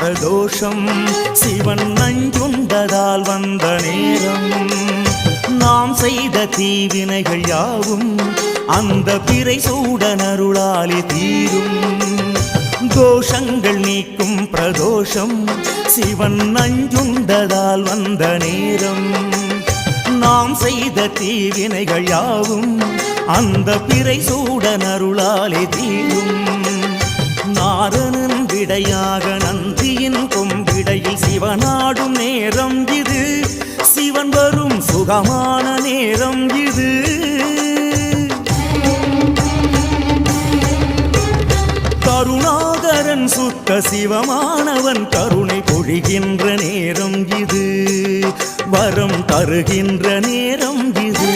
பிரதோஷம் சிவன் நஞ்சுண்டதால் வந்த நேரம் நாம் செய்த தீவினைகள் யாவும் அந்த பிறை சூடன் அருளாலே தீரும் தோஷங்கள் நீக்கும் பிரதோஷம் சிவன் நஞ்சுண்டதால் வந்த நேரம் நாம் செய்த தீவினைகள் யாவும் அந்த பிறை சூடன் அருளாலே தீரும் நாரணன் விடையாக நந்தியின் கொம்பிடையில் சிவனாடும் நேரம் இது சிவன் வரும் சுகமான நேரம் இது கருணாகரன் சுத்த சிவமானவன் கருணை பொழிகின்ற நேரம் இது வரம் தருகின்ற நேரம் இது